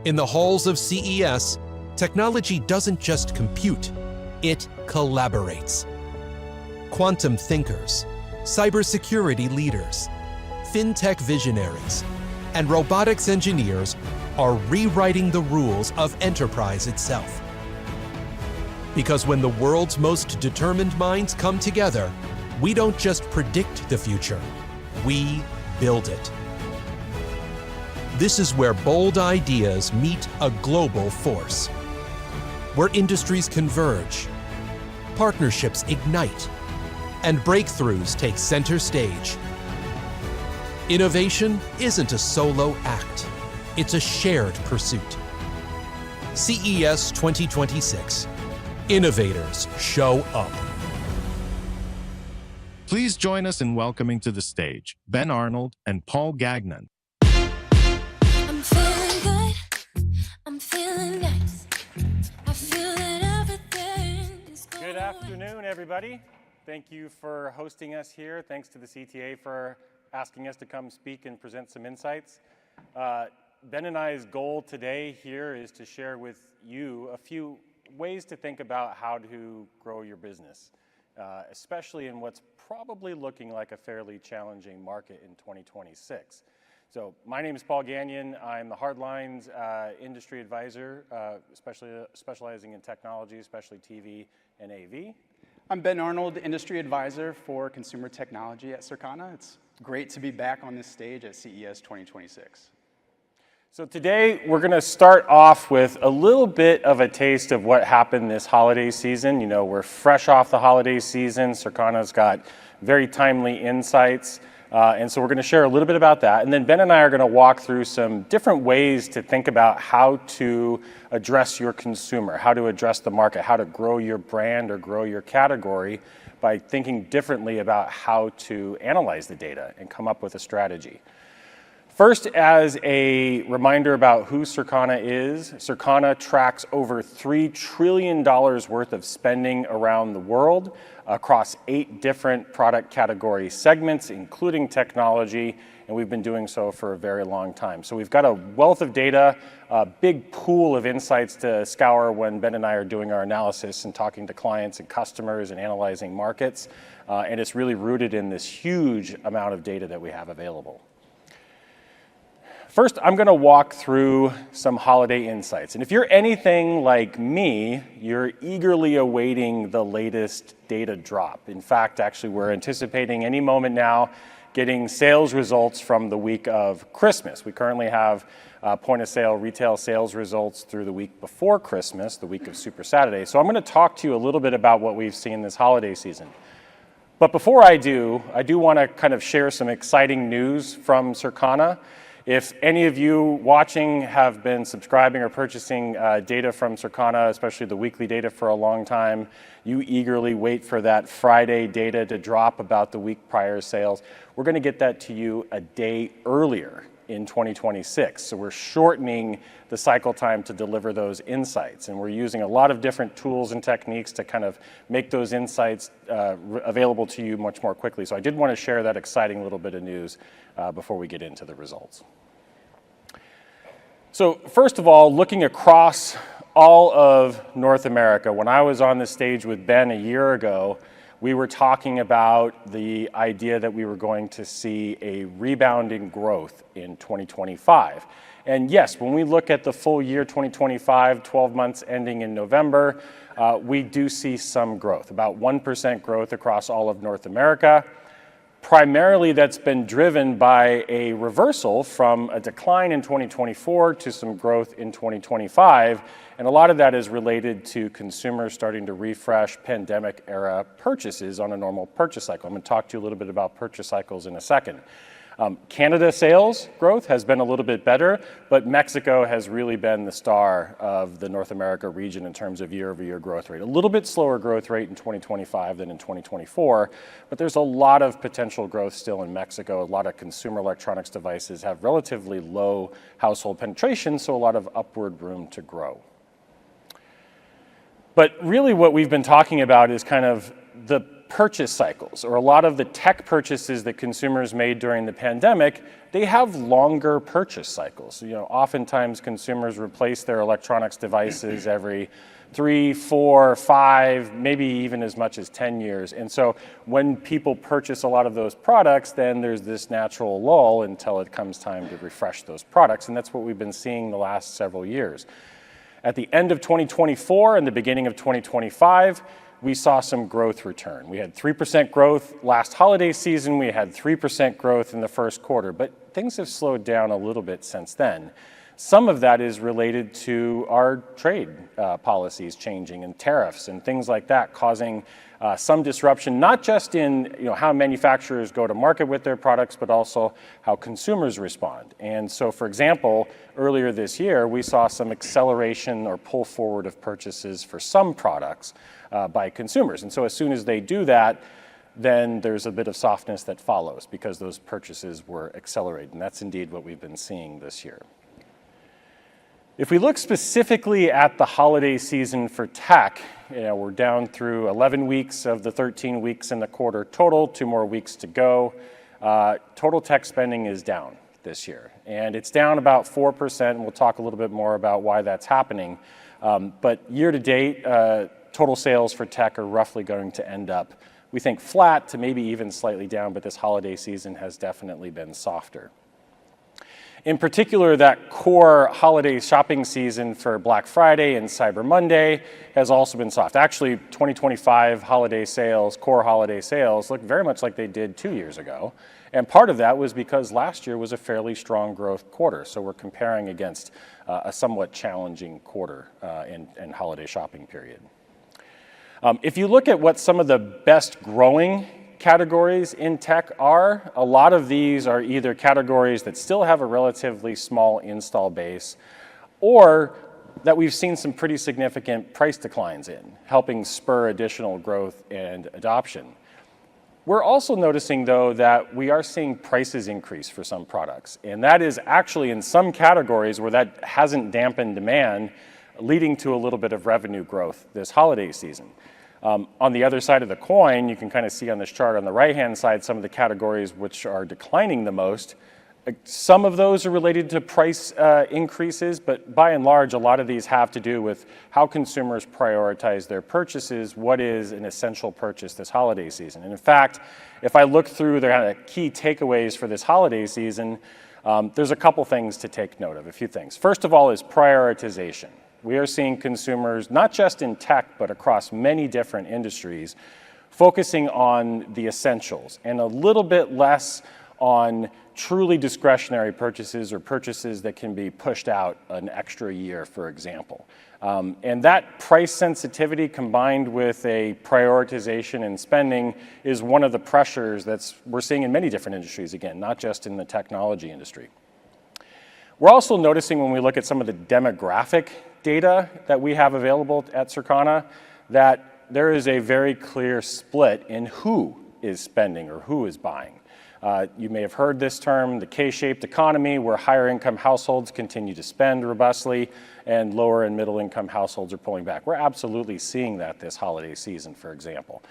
In the halls of CES, technology doesn't just compute, it collaborates. Quantum thinkers, cybersecurity leaders, fintech visionaries, and robotics engineers are rewriting the rules of enterprise itself. Because when the world's most determined minds come together, we don't just predict the future, we build it. This is where bold ideas meet a global force, where industries converge, partnerships ignite, and breakthroughs take center stage. Innovation isn't a solo act, it's a shared pursuit. CES 2026. Innovators show up. Please join us in welcoming to the stage Ben Arnold and Paul Gagnon. I'm feeling good. I'm feeling nice. I feel that everything is going Good afternoon, everybody. Thank you for hosting us here. Thanks to the CTA for asking us to come speak and present some insights. Ben and I's goal today here is to share with you a few ways to think about how to grow your business, especially in what's probably looking like a fairly challenging market in 2026. So my name is Paul Gagnon. I'm the Hardlines industry advisor, specializing in technology, especially TV and AV. I'm Ben Arnold, industry advisor for consumer technology at Circana. It's great to be back on this stage at CES 2026. So today we're going to start off with a little bit of a taste of what happened this holiday season. You know, we're fresh off the holiday season. Circana's got very timely insights. And so we're going to share a little bit about that. And then Ben and I are going to walk through some different ways to think about how to address your consumer, how to address the market, how to grow your brand or grow your category by thinking differently about how to analyze the data and come up with a strategy. First, as a reminder about who Circana is, Circana tracks over $3 trillion worth of spending around the world across 8 different product category segments, including technology, and we've been doing so for a very long time. So we've got a wealth of data, a big pool of insights to scour when Ben and I are doing our analysis and talking to clients and customers and analyzing markets, and it's really rooted in this huge amount of data that we have available. First, I'm going to walk through some holiday insights. And if you're anything like me, you're eagerly awaiting the latest data drop. In fact, actually, we're anticipating any moment now getting sales results from the week of Christmas. We currently have point of sale retail sales results through the week before Christmas, the week of Super Saturday. So I'm going to talk to you a little bit about what we've seen this holiday season. But before I do want to kind of share some exciting news from Circana. If any of you watching have been subscribing or purchasing data from Circana, especially the weekly data for a long time, you eagerly wait for that Friday data to drop about the week prior sales. We're going to get that to you a day earlier in 2026. So we're shortening the cycle time to deliver those insights. And we're using a lot of different tools and techniques to kind of make those insights available to you much more quickly. So I did want to share that exciting little bit of news before we get into the results. So first of all, looking across all of North America, when I was on the stage with Ben a year ago, we were talking about the idea that we were going to see a rebounding growth in 2025. And yes, when we look at the full year 2025, 12 months ending in November, we do see some growth, about 1% growth across all of North America. Primarily, that's been driven by a reversal from a decline in 2024 to some growth in 2025. And a lot of that is related to consumers starting to refresh pandemic-era purchases on a normal purchase cycle. I'm going to talk to you a little bit about purchase cycles in a second. Canada sales growth has been a little bit better, but Mexico has really been the star of the North America region in terms of year-over-year growth rate. A little bit slower growth rate in 2025 than in 2024, but there's a lot of potential growth still in Mexico. A lot of consumer electronics devices have relatively low household penetration, so a lot of upward room to grow. But really what we've been talking about is kind of the purchase cycles, or a lot of the tech purchases that consumers made during the pandemic, they have longer purchase cycles. Oftentimes consumers replace their electronics devices every 3, 4, 5, maybe even as much as 10 years. And so when people purchase a lot of those products, then there's this natural lull until it comes time to refresh those products. And that's what we've been seeing the last several years. At the end of 2024 and the beginning of 2025, we saw some growth return. We had 3% growth last holiday season. We had 3% growth in the first quarter, but things have slowed down a little bit since then. Some of that is related to our trade policies changing and tariffs and things like that, causing some disruption, not just in how manufacturers go to market with their products, but also how consumers respond. And so, for example, earlier this year, we saw some acceleration or pull forward of purchases for some products by consumers. And so as soon as they do that, then there's a bit of softness that follows because those purchases were accelerated. And that's indeed what we've been seeing this year. If we look specifically at the holiday season for tech, we're down through 11 weeks of the 13 weeks in the quarter total, 2 more weeks to go. Total tech spending is down this year, and it's down about 4%, and we'll talk a little bit more about why that's happening. But year to date, total sales for tech are roughly going to end up, we think, flat to maybe even slightly down, but this holiday season has definitely been softer. In particular, that core holiday shopping season for Black Friday and Cyber Monday has also been soft. Actually, 2025 holiday sales, core holiday sales, look very much like they did 2 years ago. And part of that was because last year was a fairly strong growth quarter. So we're comparing against a somewhat challenging quarter and holiday shopping period. If you look at what some of the best growing categories in tech are, a lot of these are either categories that still have a relatively small install base or that we've seen some pretty significant price declines in, helping spur additional growth and adoption. We're also noticing, though, that we are seeing prices increase for some products, and that is actually in some categories where that hasn't dampened demand, leading to a little bit of revenue growth this holiday season. On the other side of the coin, you can kind of see on this chart on the right-hand side some of the categories which are declining the most. Some of those are related to price increases, but by and large, a lot of these have to do with how consumers prioritize their purchases, what is an essential purchase this holiday season. And in fact, if I look through the kind of key takeaways for this holiday season, there's a couple things to take note of, a few things. First of all is prioritization. We are seeing consumers, not just in tech, but across many different industries, focusing on the essentials and a little bit less on truly discretionary purchases or purchases that can be pushed out an extra year, for example. And that price sensitivity combined with a prioritization in spending is one of the pressures we're seeing in many different industries, again, not just in the technology industry. We're also noticing when we look at some of the demographic data that we have available at Circana that there is a very clear split in who is spending or who is buying. You may have heard this term, the K-shaped economy, where higher income households continue to spend robustly and lower and middle income households are pulling back. We're absolutely seeing that this holiday season, for example.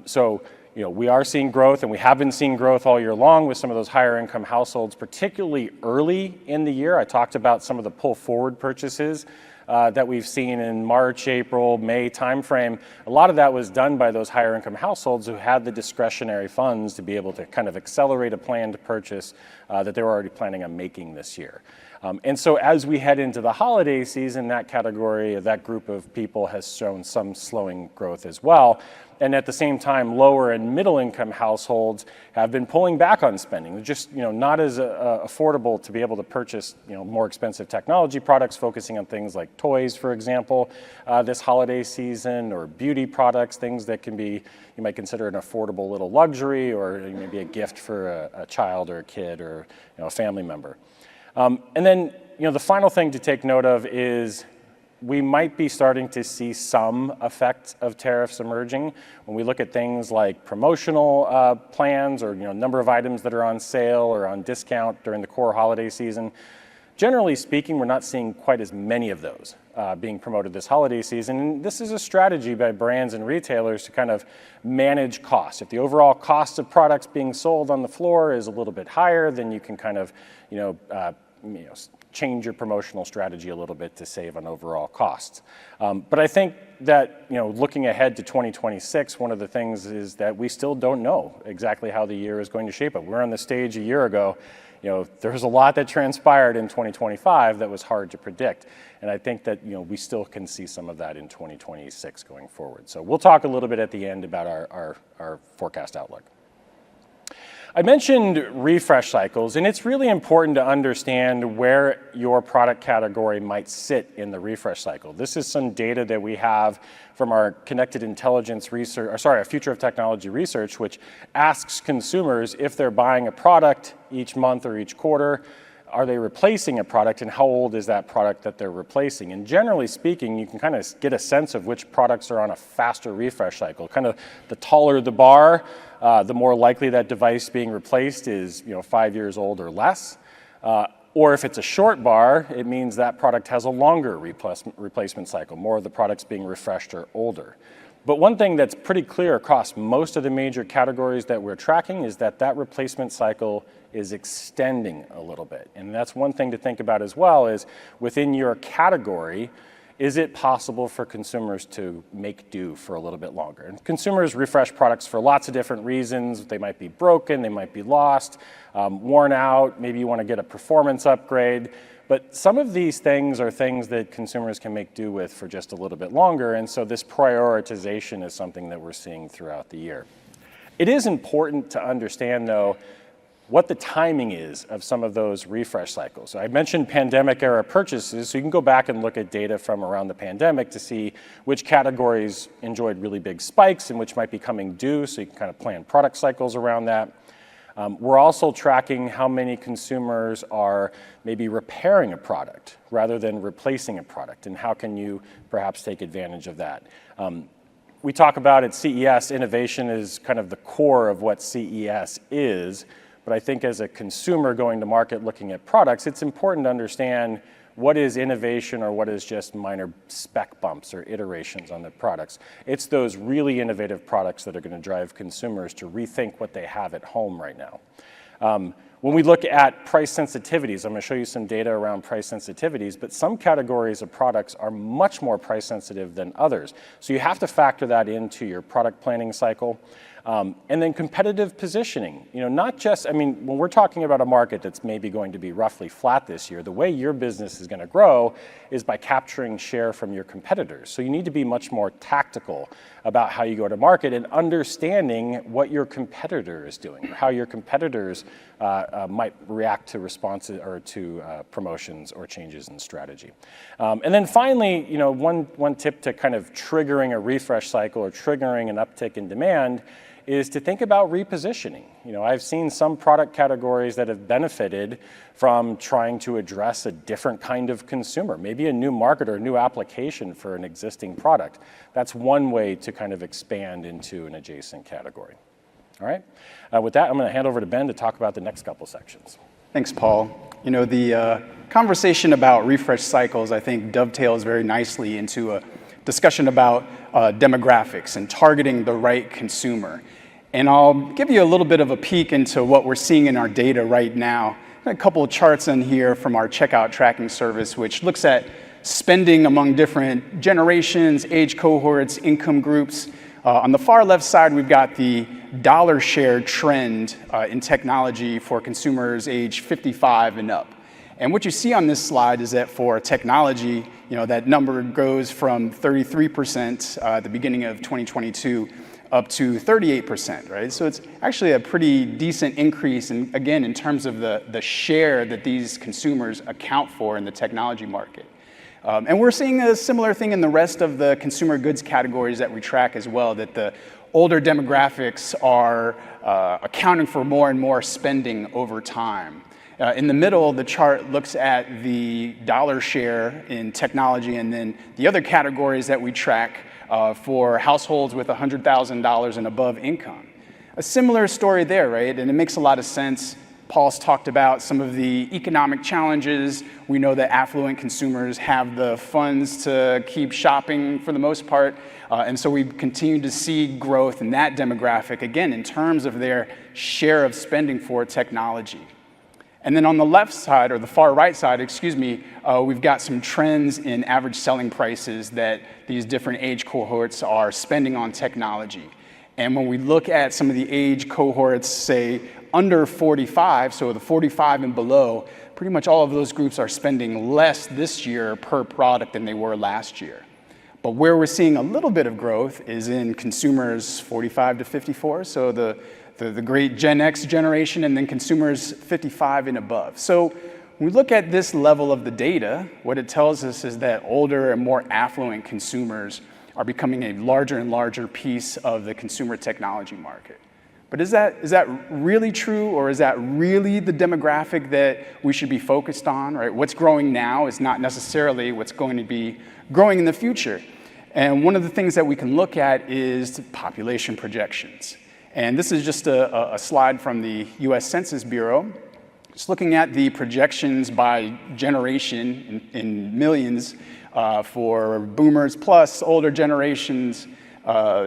So we are seeing growth, and we have been seeing growth all year long with some of those higher income households, particularly early in the year. I talked about some of the pull forward purchases that we've seen in March, April, May timeframe. A lot of that was done by those higher income households who had the discretionary funds to be able to kind of accelerate a planned purchase that they were already planning on making this year. And so as we head into the holiday season, that category, that group of people has shown some slowing growth as well. And at the same time, lower and middle income households have been pulling back on spending. They're just not as affordable to be able to purchase more expensive technology products, focusing on things like toys, for example, this holiday season, or beauty products, things that can be, you might consider an affordable little luxury, or maybe a gift for a child or a kid or a family member. And then the final thing to take note of is we might be starting to see some effect of tariffs emerging when we look at things like promotional plans or number of items that are on sale or on discount during the core holiday season. generally speaking, we're not seeing quite as many of those being promoted this holiday season. And this is a strategy by brands and retailers to kind of manage costs. If the overall cost of products being sold on the floor is a little bit higher, then you can kind of, change your promotional strategy a little bit to save on overall costs. But I think that, looking ahead to 2026, one of the things is that we still don't know exactly how the year is going to shape up. We were on the stage a year ago. There was a lot that transpired in 2025 that was hard to predict. And I think that, we still can see some of that in 2026 going forward. So we'll talk a little bit at the end about our forecast outlook. I mentioned refresh cycles, and it's really important to understand where your product category might sit in the refresh cycle. This is some data that we have from our connected intelligence research, our future of technology research, which asks consumers if they're buying a product each month or each quarter, are they replacing a product, and how old is that product that they're replacing? And generally speaking, you can kind of get a sense of which products are on a faster refresh cycle. Kind of the taller the bar, the more likely that device being replaced is 5 years old or less. Or if it's a short bar, it means that product has a longer replacement cycle, more of the products being refreshed or older. But one thing that's pretty clear across most of the major categories that we're tracking is that replacement cycle is extending a little bit. And that's one thing to think about as well, is within your category, is it possible for consumers to make do for a little bit longer? And consumers refresh products for lots of different reasons. They might be broken, they might be lost, worn out, maybe you want to get a performance upgrade. But some of these things are things that consumers can make do with for just a little bit longer, and so this prioritization is something that we're seeing throughout the year. It is important to understand, though, what the timing is of some of those refresh cycles. So I mentioned pandemic-era purchases, so you can go back and look at data from around the pandemic to see which categories enjoyed really big spikes and which might be coming due, so you can kind of plan product cycles around that. We're also tracking how many consumers are maybe repairing a product rather than replacing a product, and how can you perhaps take advantage of that. We talk about at CES, innovation is kind of the core of what CES is, but I think as a consumer going to market looking at products, it's important to understand what is innovation or what is just minor spec bumps or iterations on the products. It's those really innovative products that are going to drive consumers to rethink what they have at home right now. When we look at price sensitivities, I'm going to show you some data around price sensitivities, but some categories of products are much more price sensitive than others. So you have to factor that into your product planning cycle. And then competitive positioning, not just, when we're talking about a market that's maybe going to be roughly flat this year, the way your business is going to grow is by capturing share from your competitors. So you need to be much more tactical about how you go to market and understanding what your competitor is doing, or how your competitors might react to responses or to promotions or changes in strategy. And then finally, one tip to kind of triggering a refresh cycle or triggering an uptick in demand is to think about repositioning. I've seen some product categories that have benefited from trying to address a different kind of consumer, maybe a new market or a new application for an existing product. That's one way to kind of expand into an adjacent category. All right, with that, I'm going to hand over to Ben to talk about the next couple sections. Thanks, Paul. The conversation about refresh cycles, I think, dovetails very nicely into a discussion about demographics and targeting the right consumer. And I'll give you a little bit of a peek into what we're seeing in our data right now. A couple of charts in here from our checkout tracking service, which looks at spending among different generations, age cohorts, income groups. On the far left side, we've got the dollar share trend in technology for consumers age 55 and up. And what you see on this slide is that for technology, that number goes from 33% at the beginning of 2022 up to 38%, right? So it's actually a pretty decent increase, and again, in terms of the share that these consumers account for in the technology market. And we're seeing a similar thing in the rest of the consumer goods categories that we track as well, that the older demographics are accounting for more and more spending over time. In the middle, the chart looks at the dollar share in technology, and then the other categories that we track for households with $100,000 and above income. A similar story there, right? And it makes a lot of sense. Paul's talked about some of the economic challenges. We know that affluent consumers have the funds to keep shopping for the most part. And so we continue to see growth in that demographic, again, in terms of their share of spending for technology. And then on the left side, or the far right side, excuse me, we've got some trends in average selling prices that these different age cohorts are spending on technology. And when we look at some of the age cohorts, say under 45, so the 45 and below, pretty much all of those groups are spending less this year per product than they were last year. But where we're seeing a little bit of growth is in consumers 45 to 54, so the great Gen X generation, and then consumers 55 and above. So when we look at this level of the data, what it tells us is that older and more affluent consumers are becoming a larger and larger piece of the consumer technology market. But is that really true, or is that really the demographic that we should be focused on, right? What's growing now is not necessarily what's going to be growing in the future. And one of the things that we can look at is population projections. And this is just a slide from the US Census Bureau. Just looking at the projections by generation in millions for boomers plus older generations,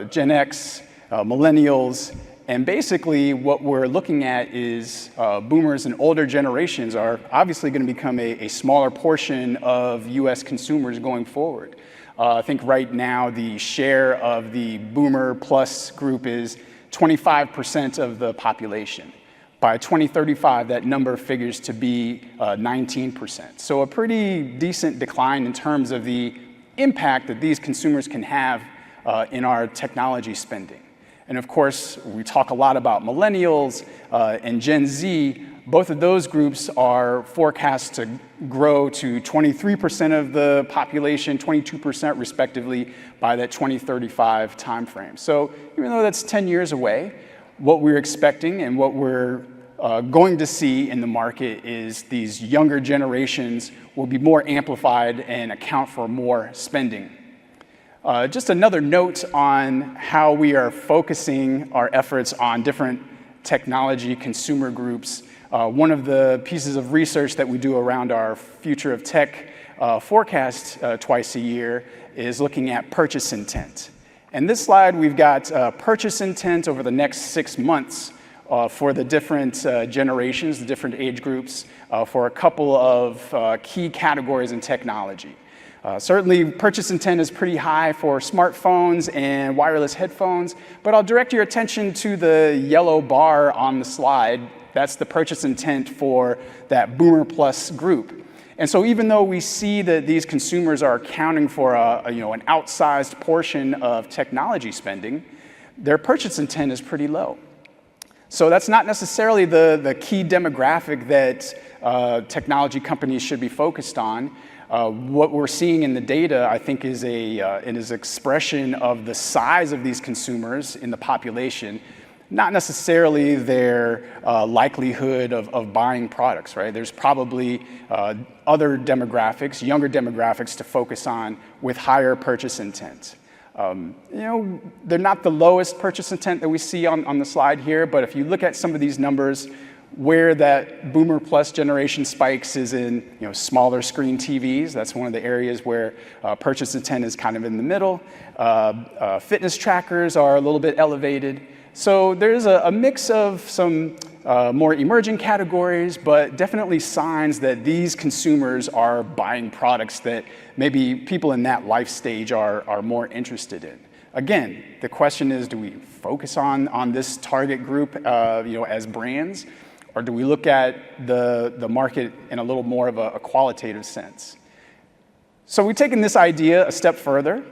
Gen X, millennials. And basically what we're looking at is boomers and older generations are obviously going to become a smaller portion of US consumers going forward. I think right now the share of the boomer plus group is 25% of the population. By 2035, that number figures to be 19%. So a pretty decent decline in terms of the impact that these consumers can have in our technology spending. And of course, we talk a lot about millennials and Gen Z. Both of those groups are forecast to grow to 23% of the population, 22% respectively, by that 2035 timeframe. So even though that's 10 years away, what we're expecting and what we're going to see in the market is these younger generations will be more amplified and account for more spending. Just another note on how we are focusing our efforts on different technology consumer groups. One of the pieces of research that we do around our Future of Tech forecast twice a year is looking at purchase intent. And this slide, we've got purchase intent over the next 6 months for the different generations, the different age groups, for a couple of key categories in technology. Certainly, purchase intent is pretty high for smartphones and wireless headphones, but I'll direct your attention to the yellow bar on the slide. That's the purchase intent for that boomer plus group. And so even though we see that these consumers are accounting for an outsized portion of technology spending, their purchase intent is pretty low. So that's not necessarily the key demographic that technology companies should be focused on. What we're seeing in the data, I think, is an expression of the size of these consumers in the population, not necessarily their likelihood of buying products, right? There's probably other demographics, younger demographics to focus on with higher purchase intent. They're not the lowest purchase intent that we see on the slide here, but if you look at some of these numbers, where that boomer plus generation spikes is in smaller screen TVs. That's one of the areas where purchase intent is kind of in the middle. Fitness trackers are a little bit elevated. So there's a mix of some more emerging categories, but definitely signs that these consumers are buying products that maybe people in that life stage are more interested in. Again, the question is, do we focus on this target group as brands, or do we look at the market in a little more of a qualitative sense? So we've taken this idea a step further,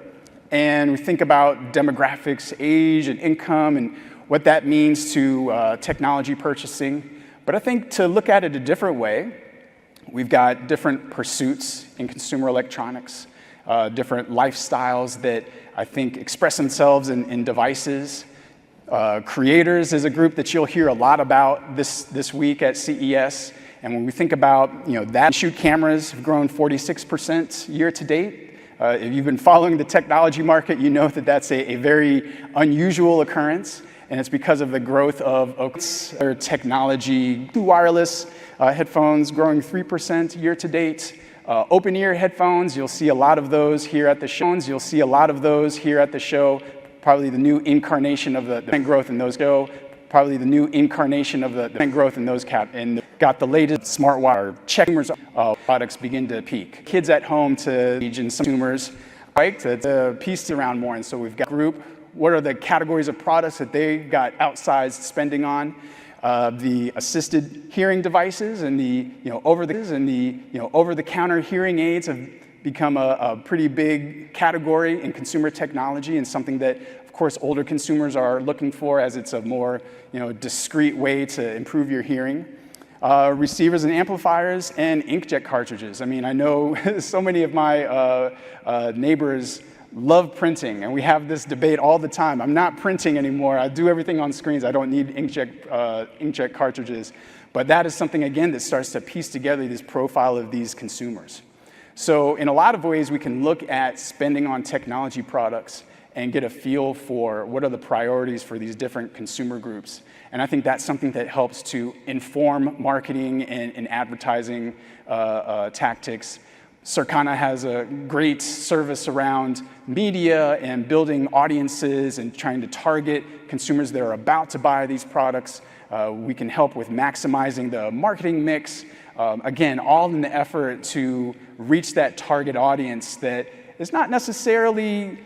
and we think about demographics, age, and income, and what that means to technology purchasing. But I think to look at it a different way, we've got different pursuits in consumer electronics, different lifestyles that I think express themselves in devices. Creators is a group that you'll hear a lot about this week at CES. And when we think about that, shoot cameras have grown 46% year to date. If you've been following the technology market, you know that that's a very unusual occurrence. and it's because of the growth of their technology. Wireless headphones growing 3% year to date. Open ear headphones, you'll see a lot of those here at the show. Probably the new incarnation of the growth in those Probably the new incarnation of the growth in those and got the latest smartwatch checkers products begin to peak. Kids at home to and some consumers like to piece around more, and so we've got group. What are the categories of products that they got outsized spending on? The assisted hearing devices and the over-the-counter hearing aids have become a pretty big category in consumer technology, and something that, of course, older consumers are looking for, as it's a more discreet way to improve your hearing. Receivers and amplifiers and inkjet cartridges. I mean, I know so many of my neighbors love printing, and we have this debate all the time. I'm not printing anymore. I do everything on screens. I don't need inkjet cartridges. But that is something, again, that starts to piece together this profile of these consumers. So in a lot of ways, we can look at spending on technology products and get a feel for what are the priorities for these different consumer groups. And I think that's something that helps to inform marketing and advertising tactics. Circana has a great service around media and building audiences and trying to target consumers that are about to buy these products. We can help with maximizing the marketing mix. Again, all in the effort to reach that target audience that is not necessarily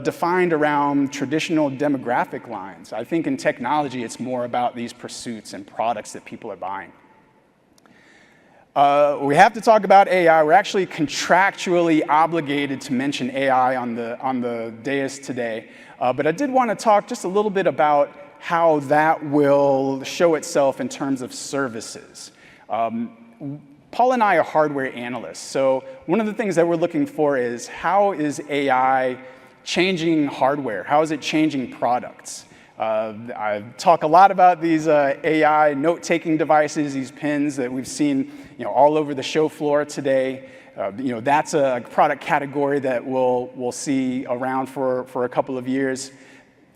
defined around traditional demographic lines. I think in technology, it's more about these pursuits and products that people are buying. We have to talk about AI. We're actually contractually obligated to mention AI on the dais today. But I did want to talk just a little bit about how that will show itself in terms of services. Paul and I are hardware analysts, so one of the things that we're looking for is how is AI changing hardware? How is it changing products? I talk a lot about these AI note-taking devices, these pens that we've seen all over the show floor today. That's a product category that we'll see around for a couple of years.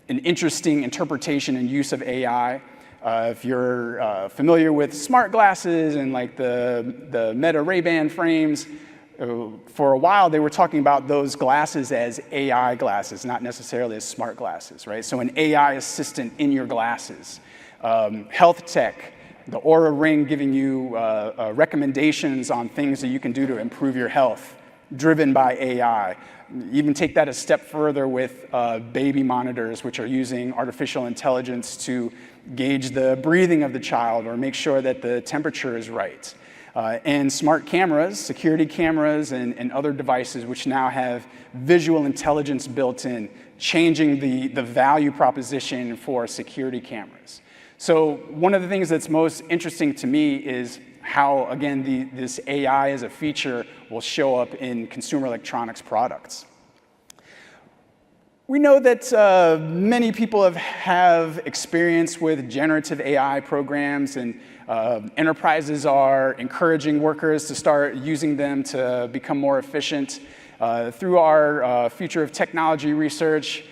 An interesting interpretation and use of AI. If you're familiar with smart glasses and like the Meta Ray-Ban frames, for a while they were talking about those glasses as AI glasses, not necessarily as smart glasses, right? So an AI assistant in your glasses. Health tech, the Aura Ring giving you recommendations on things that you can do to improve your health, driven by AI. Even take that a step further with baby monitors, which are using artificial intelligence to gauge the breathing of the child or make sure that the temperature is right. And smart cameras, security cameras, and other devices which now have visual intelligence built in, changing the value proposition for security cameras. So one of the things that's most interesting to me is how, again, this AI as a feature will show up in consumer electronics products. We know that many people have experience with generative AI programs, and enterprises are encouraging workers to start using them to become more efficient. Through our Future of Technology research,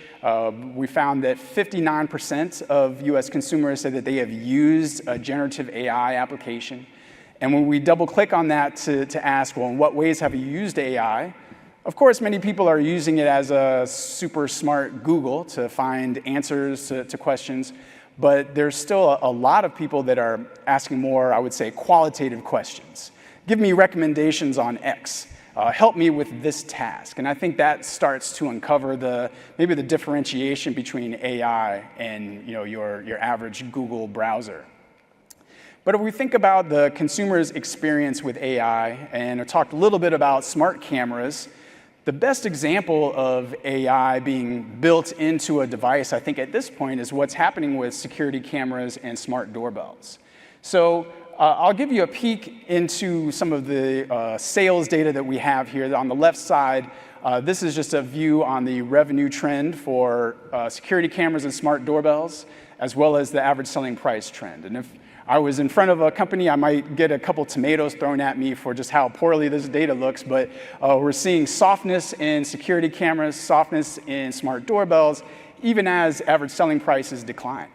we found that 59% of US consumers said that they have used a generative AI application. And when we double click on that to ask, well, in what ways have you used AI? Of course, many people are using it as a super smart Google to find answers to questions, but there's still a lot of people that are asking more, I would say, qualitative questions. Give me recommendations on X. Help me with this task. And I think that starts to uncover maybe the differentiation between AI and your average Google browser. But if we think about the consumer's experience with AI, and I talked a little bit about smart cameras, the best example of AI being built into a device, I think at this point, is what's happening with security cameras and smart doorbells. So I'll give you a peek into some of the sales data that we have here. On the left side, this is just a view on the revenue trend for security cameras and smart doorbells, as well as the average selling price trend. And if I was in front of a company, I might get a couple tomatoes thrown at me for just how poorly this data looks, but we're seeing softness in security cameras, softness in smart doorbells, even as average selling prices decline.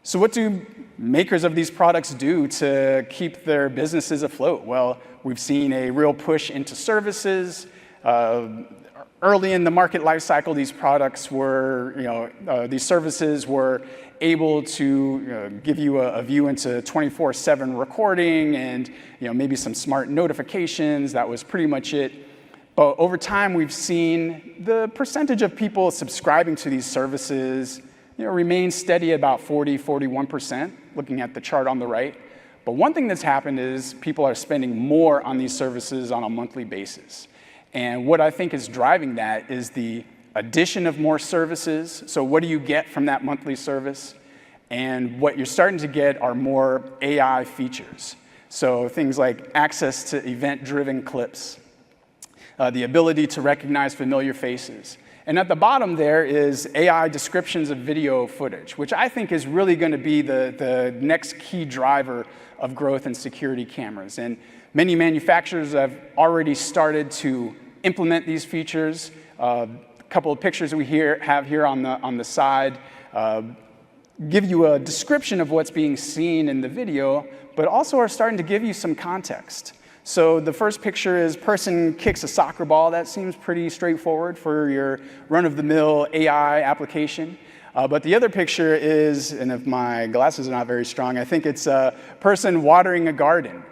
So what do makers of these products do to keep their businesses afloat? Well, we've seen a real push into services. Early in the market life cycle, these products were, these services were able to give you a view into 24/7 recording and maybe some smart notifications. That was pretty much it. But over time, we've seen the percentage of people subscribing to these services remain steady about 40–41%, looking at the chart on the right. But one thing that's happened is people are spending more on these services on a monthly basis. And what I think is driving that is the addition of more services. So what do you get from that monthly service? And what you're starting to get are more AI features. So things like access to event-driven clips, the ability to recognize familiar faces. And at the bottom there is AI descriptions of video footage, which I think is really going to be the next key driver of growth in security cameras. And many manufacturers have already started to implement these features. A couple of pictures we have here on the side give you a description of what's being seen in the video, but also are starting to give you some context. So the first picture is person kicks a soccer ball. That seems pretty straightforward for your run-of-the-mill AI application. But the other picture is, and if my glasses are not very strong, I think it's a person watering a garden.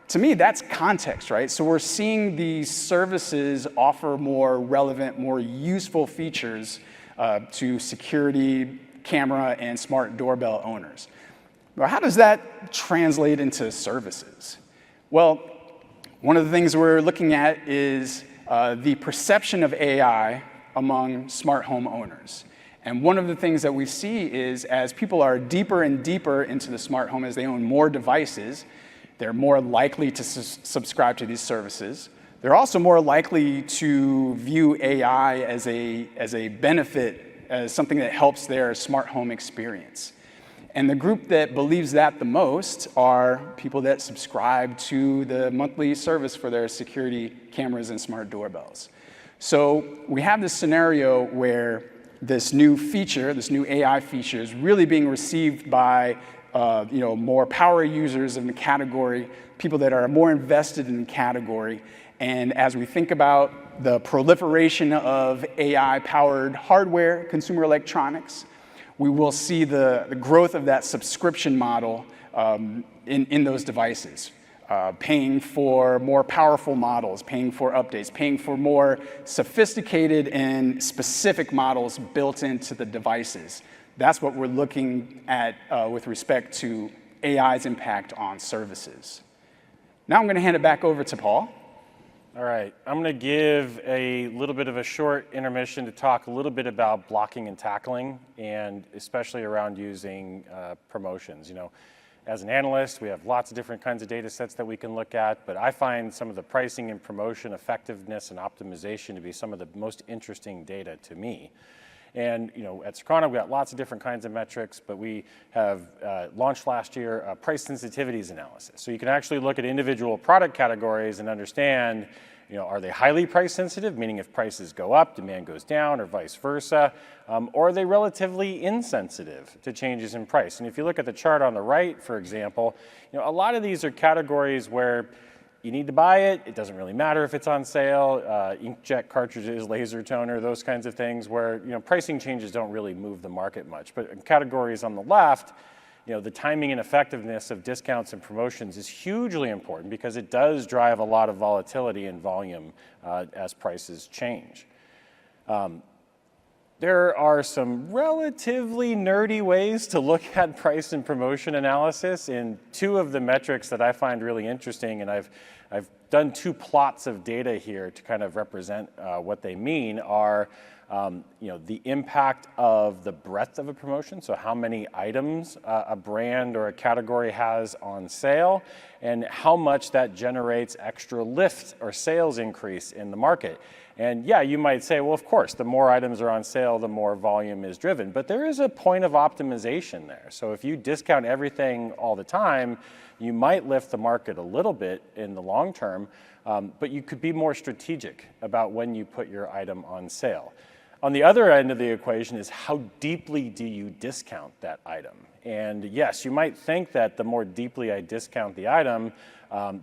To me, that's context, right? So we're seeing these services offer more relevant, more useful features to security, camera, and smart doorbell owners. Well, how does that translate into services? Well, one of the things we're looking at is the perception of AI among smart home owners. And one of the things that we see is as people are deeper and deeper into the smart home, as they own more devices, they're more likely to subscribe to these services. They're also more likely to view AI as a benefit, as something that helps their smart home experience. And the group that believes that the most are people that subscribe to the monthly service for their security cameras and smart doorbells. So we have this scenario where this new feature, this new AI feature, is really being received by more power users in the category, people that are more invested in the category. And as we think about the proliferation of AI-powered hardware, consumer electronics, we will see the growth of that subscription model in those devices, paying for more powerful models, paying for updates, paying for more sophisticated and specific models built into the devices. That's what we're looking at with respect to AI's impact on services. Now I'm going to hand it back over to Paul. All right, I'm going to give a little bit of a short intermission to talk a little bit about blocking and tackling, and especially around using promotions. As an analyst, we have lots of different kinds of data sets that we can look at, but I find some of the pricing and promotion effectiveness and optimization to be some of the most interesting data to me. And at Circana, we got lots of different kinds of metrics, but we have launched last year a price sensitivities analysis. So you can actually look at individual product categories and understand, are they highly price sensitive, meaning if prices go up, demand goes down, or vice versa, or are they relatively insensitive to changes in price? And if you look at the chart on the right, for example, a lot of these are categories where you need to buy it. It doesn't really matter if it's on sale. Inkjet cartridges, laser toner, those kinds of things where pricing changes don't really move the market much. But in categories on the left, the timing and effectiveness of discounts and promotions is hugely important because it does drive a lot of volatility and volume as prices change. There are some relatively nerdy ways to look at price and promotion analysis, and two of the metrics that I find really interesting, and I've done two plots of data here to kind of represent what they mean, are the impact of the breadth of a promotion, so how many items a brand or a category has on sale, and how much that generates extra lift or sales increase in the market. And yeah, you might say, well, of course, the more items are on sale, the more volume is driven. But there is a point of optimization there. So if you discount everything all the time, you might lift the market a little bit in the long term, but you could be more strategic about when you put your item on sale. On the other end of the equation is how deeply do you discount that item? And yes, you might think that the more deeply I discount the item,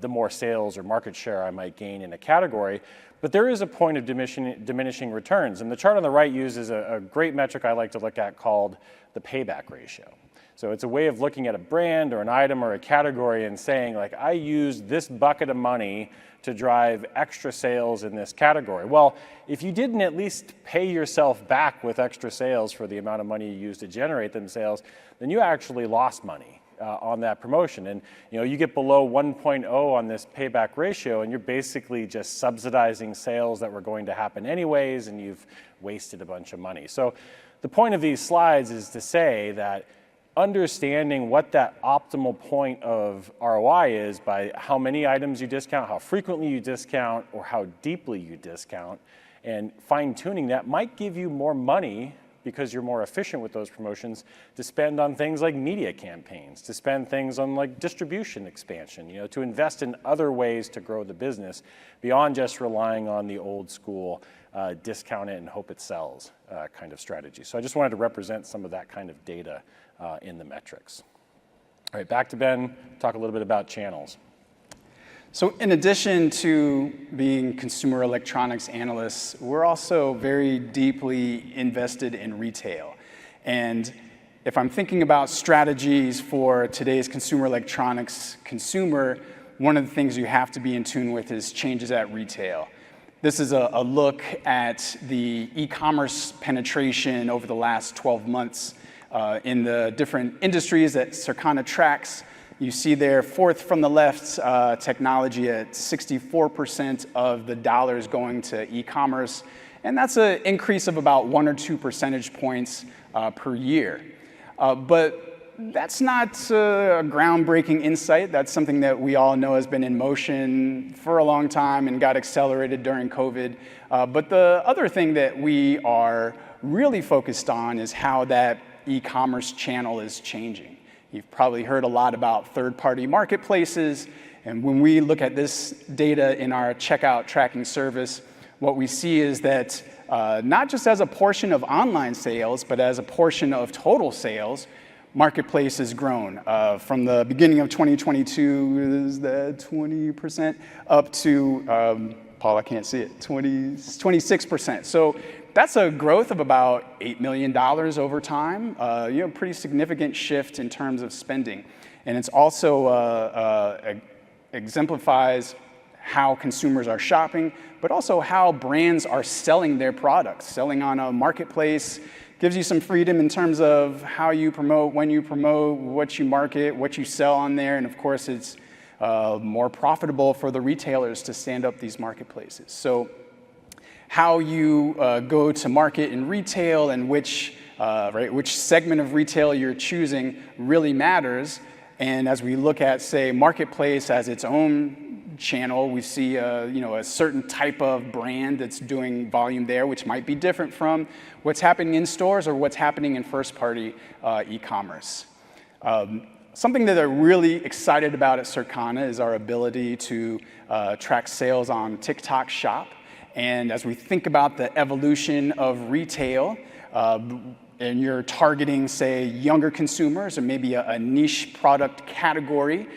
the more sales or market share I might gain in a category, but there is a point of diminishing returns. And the chart on the right uses a great metric I like to look at called the payback ratio. So it's a way of looking at a brand or an item or a category and saying, like, I used this bucket of money to drive extra sales in this category. Well, if you didn't at least pay yourself back with extra sales for the amount of money you used to generate them sales, then you actually lost money on that promotion. And you get below 1.0 on this payback ratio, and you're basically just subsidizing sales that were going to happen anyways, and you've wasted a bunch of money. So the point of these slides is to say that understanding what that optimal point of ROI is by how many items you discount, how frequently you discount, or how deeply you discount, and fine-tuning that might give you more money because you're more efficient with those promotions to spend on things like media campaigns, to spend things on like distribution expansion, to invest in other ways to grow the business beyond just relying on the old school discount it and hope it sells kind of strategy. So I just wanted to represent some of that kind of data in the metrics. All right, back to Ben, talk a little bit about channels. So in addition to being consumer electronics analysts, we're also very deeply invested in retail. And if I'm thinking about strategies for today's consumer electronics consumer, one of the things you have to be in tune with is changes at retail. This is a look at the e-commerce penetration over the last 12 months in the different industries that Circana tracks. You see there, fourth from the left, technology at 64% of the dollars going to e-commerce. And that's an increase of about 1 or 2 percentage points per year. But that's not a groundbreaking insight. That's something that we all know has been in motion for a long time and got accelerated during COVID. But the other thing that we are really focused on is how that e-commerce channel is changing. You've probably heard a lot about third-party marketplaces, and when we look at this data in our checkout tracking service, what we see is that not just as a portion of online sales, but as a portion of total sales, marketplace has grown from the beginning of 2022, is that 20%, up to, Paul, I can't see it, 26%. So that's a growth of about $8 million over time, pretty significant shift in terms of spending. And it's also exemplifies how consumers are shopping, but also how brands are selling their products. Selling on a marketplace gives you some freedom in terms of how you promote, when you promote, what you market, what you sell on there, and of course it's more profitable for the retailers to stand up these marketplaces. So how you go to market in retail and which segment of retail you're choosing really matters. And as we look at, say, marketplace as its own channel, we see a certain type of brand that's doing volume there, which might be different from what's happening in stores or what's happening in first-party e-commerce. Something that I'm really excited about at Circana is our ability to track sales on TikTok Shop. And as we think about the evolution of retail, and you're targeting, say, younger consumers or maybe a niche product category,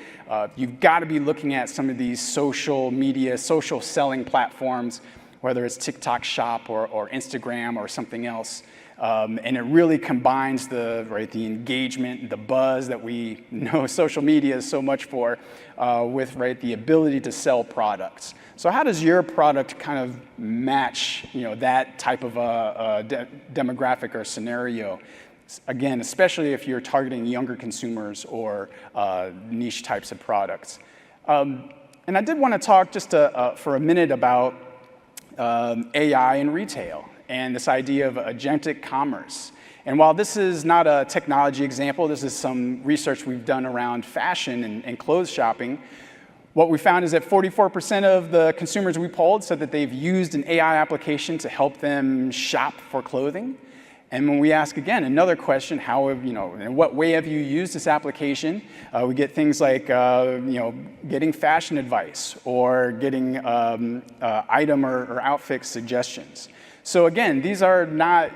you've got to be looking at some of these social media, social selling platforms, whether it's TikTok Shop or Instagram or something else. And it really combines the engagement, the buzz that we know social media is so much for, with the ability to sell products. So how does your product kind of match that type of demographic or scenario? Again, especially if you're targeting younger consumers or niche types of products. And I did want to talk just for a minute about AI in retail and this idea of agentic commerce. And while this is not a technology example, this is some research we've done around fashion and clothes shopping. What we found is that 44% of the consumers we polled said that they've used an AI application to help them shop for clothing. And when we ask again another question, how have, in what way have you used this application? We get things like, getting fashion advice or getting item or outfit suggestions. So again, these are not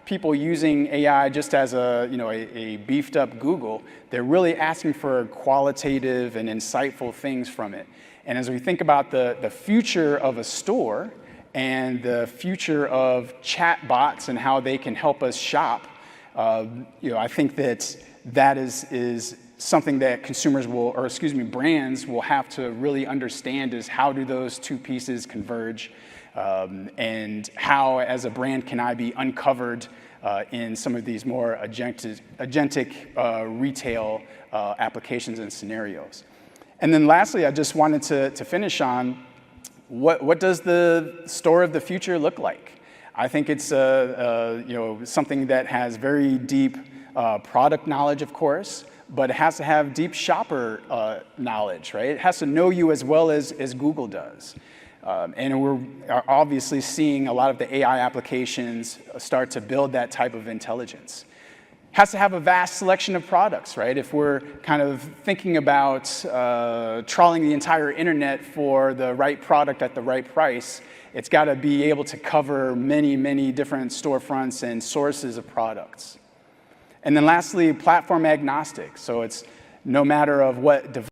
people using AI just as a beefed up Google. They're really asking for qualitative and insightful things from it. And as we think about the future of a store, and the future of chatbots and how they can help us shop, I think that is something that brands will have to really understand is how do those two pieces converge, and how, as a brand, can I be uncovered in some of these more agentic retail applications and scenarios. And then lastly, I just wanted to finish on what does the store of the future look like? I think it's something that has very deep product knowledge, of course, but it has to have deep shopper knowledge, right? It has to know you as well as Google does. And we're obviously seeing a lot of the AI applications start to build that type of intelligence. Has to have a vast selection of products, right? If we're kind of thinking about trawling the entire internet for the right product at the right price, it's got to be able to cover many, many different storefronts and sources of products. And then lastly, platform agnostic. So it's no matter of what device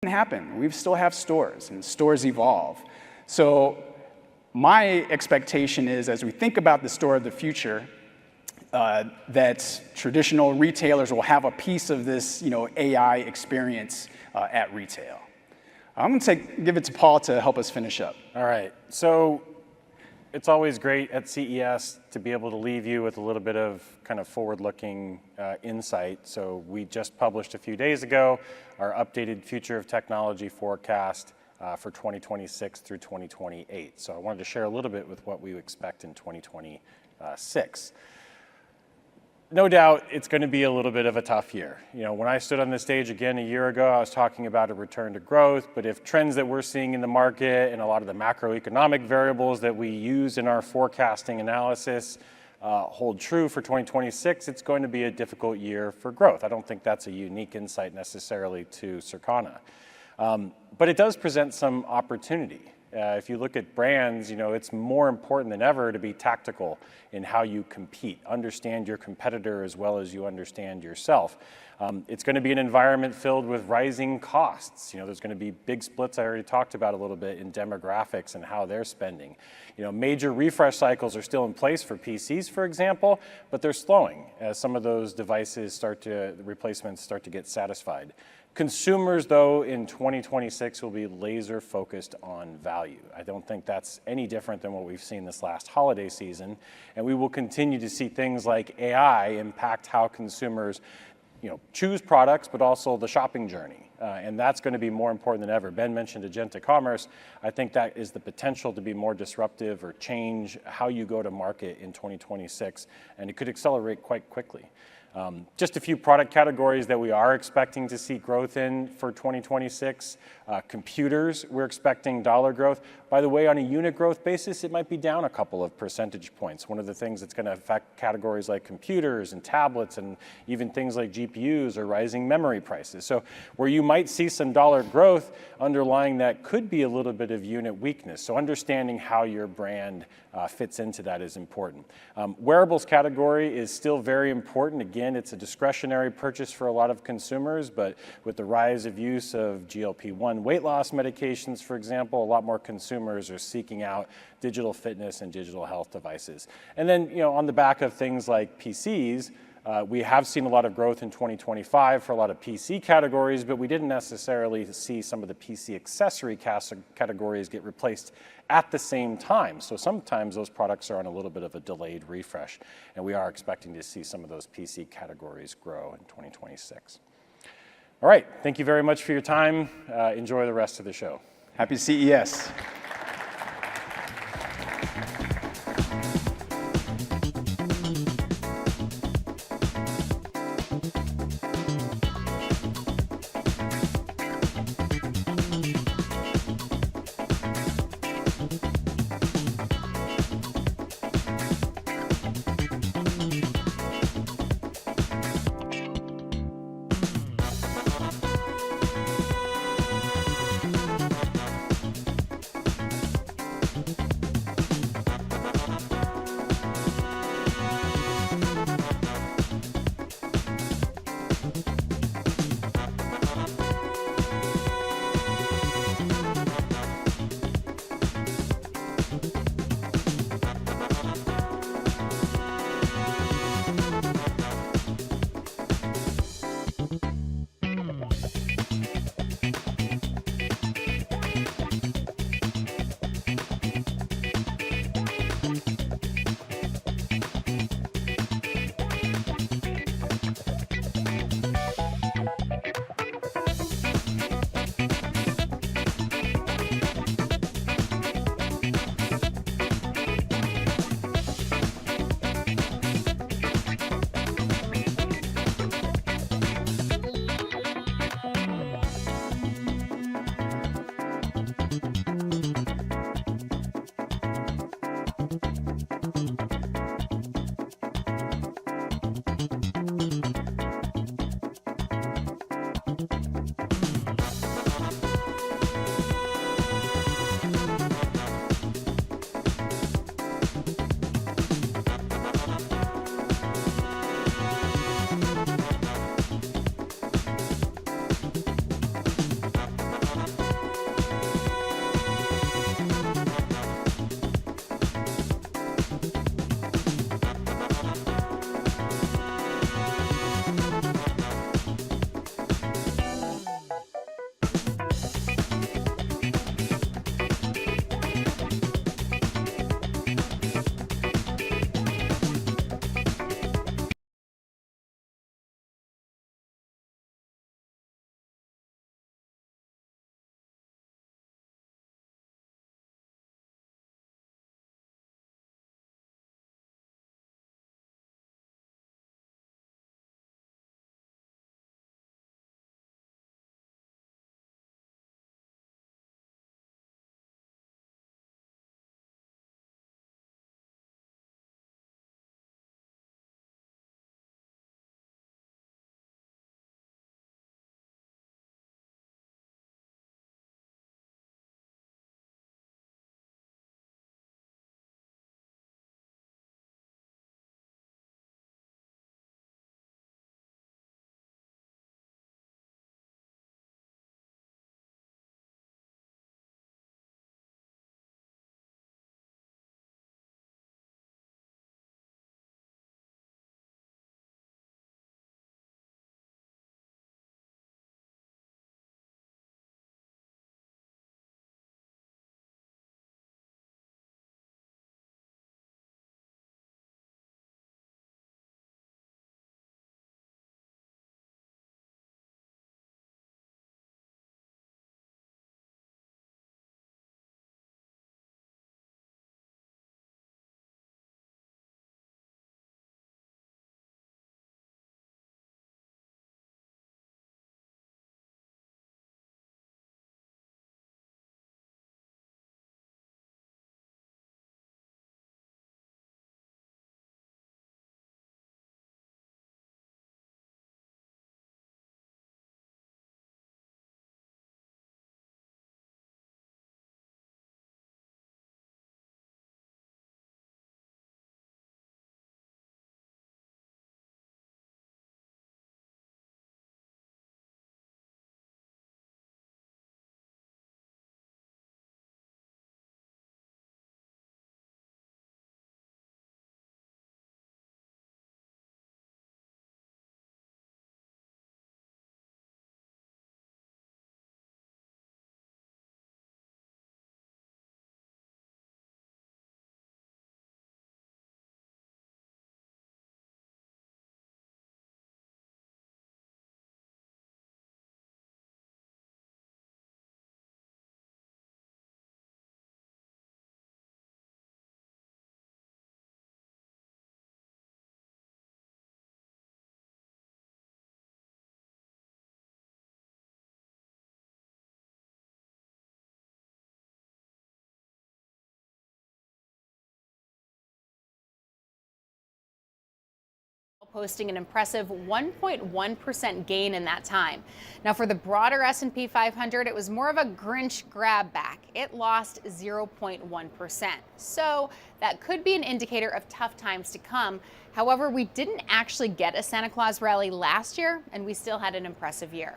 can happen. We still have stores, and stores evolve. So my expectation is, as we think about the store of the future, that traditional retailers will have a piece of this, AI experience at retail. I'm going to give it to Paul to help us finish up. All right. So it's always great at CES to be able to leave you with a little bit of kind of forward-looking insight. So we just published a few days ago our updated Future of Technology forecast for 2026 through 2028. So I wanted to share a little bit with what we expect in 2026. No doubt it's going to be a little bit of a tough year. When I stood on this stage again a year ago, I was talking about a return to growth, but if trends that we're seeing in the market and a lot of the macroeconomic variables that we use in our forecasting analysis hold true for 2026, it's going to be a difficult year for growth. I don't think that's a unique insight necessarily to Circana. But it does present some opportunity. If you look at brands, it's more important than ever to be tactical in how you compete, understand your competitor as well as you understand yourself. It's going to be an environment filled with rising costs. There's going to be big splits I already talked about a little bit in demographics and how they're spending. Major refresh cycles are still in place for PCs, for example, but they're slowing as some of those devices replacements start to get satisfied. Consumers, though, in 2026 will be laser focused on value. I don't think that's any different than what we've seen this last holiday season. And we will continue to see things like AI impact how consumers choose products, but also the shopping journey. And that's going to be more important than ever. Ben mentioned agentic commerce. I think that is the potential to be more disruptive or change how you go to market in 2026. And it could accelerate quite quickly. Just a few product categories that we are expecting to see growth in for 2026. Computers, we're expecting dollar growth. By the way, on a unit growth basis, it might be down a couple of percentage points. One of the things that's going to affect categories like computers and tablets and even things like GPUs are rising memory prices. So where you might see some dollar growth, underlying that could be a little bit of unit weakness. So understanding how your brand fits into that is important. Wearables category is still very important. Again, it's a discretionary purchase for a lot of consumers, but with the rise of use of GLP-1 weight loss medications, for example, a lot more consumers are seeking out digital fitness and digital health devices. And then, on the back of things like PCs, We have seen a lot of growth in 2025 for a lot of PC categories, but we didn't necessarily see some of the PC accessory categories get replaced at the same time. So sometimes those products are on a little bit of a delayed refresh, and we are expecting to see some of those PC categories grow in 2026. All right, thank you very much for your time. Enjoy the rest of the show. Happy CES. posting an impressive 1.1% gain in that time. Now for the broader S&P 500, it was more of a Grinch grab back. It lost 0.1%. So that could be an indicator of tough times to come. However, we didn't actually get a Santa Claus rally last year, and we still had an impressive year.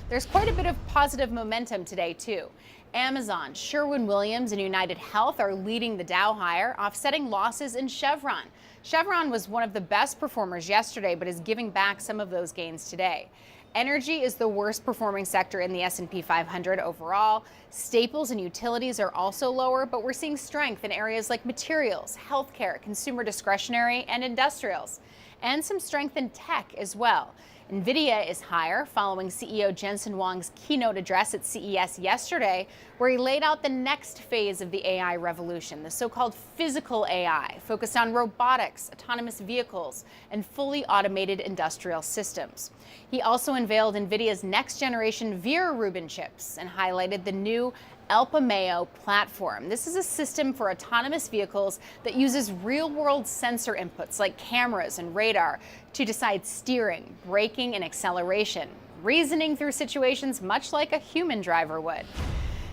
There's quite a bit of positive momentum today, too. Amazon, Sherwin-Williams, and United Health are leading the Dow higher, offsetting losses in Chevron. Chevron was one of the best performers yesterday, but is giving back some of those gains today. Energy is the worst performing sector in the S&P 500 overall. Staples and utilities are also lower, but we're seeing strength in areas like materials, healthcare, consumer discretionary, and industrials, and some strength in tech as well. NVIDIA is higher following CEO Jensen Huang's keynote address at CES yesterday, where he laid out the next phase of the AI revolution, the so-called physical AI, focused on robotics, autonomous vehicles, and fully automated industrial systems. He also unveiled NVIDIA's next-generation Vera Rubin chips and highlighted the new Alpamayo platform. This is a system for autonomous vehicles that uses real-world sensor inputs like cameras and radar to decide steering, braking, and acceleration, reasoning through situations much like a human driver would.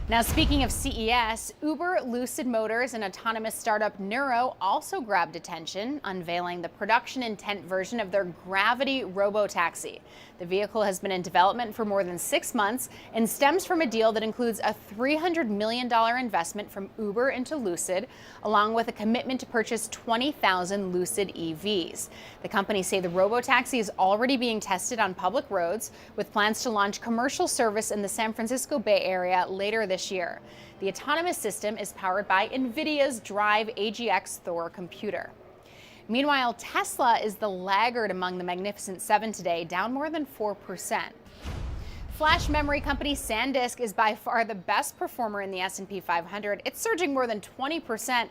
Now, speaking of CES, Uber, Lucid Motors, and autonomous startup Nuro also grabbed attention, unveiling the production intent version of their Gravity robotaxi. The vehicle has been in development for more than 6 months and stems from a deal that includes a $300 million investment from Uber into Lucid, along with a commitment to purchase 20,000 Lucid EVs. The companies say the robotaxi is already being tested on public roads, with plans to launch commercial service in the San Francisco Bay Area later this year. The autonomous system is powered by NVIDIA's Drive AGX Thor computer. Meanwhile, Tesla is the laggard among the Magnificent Seven today, down more than 4%. Flash memory company SanDisk is by far the best performer in the S&P 500. It's surging more than 20%,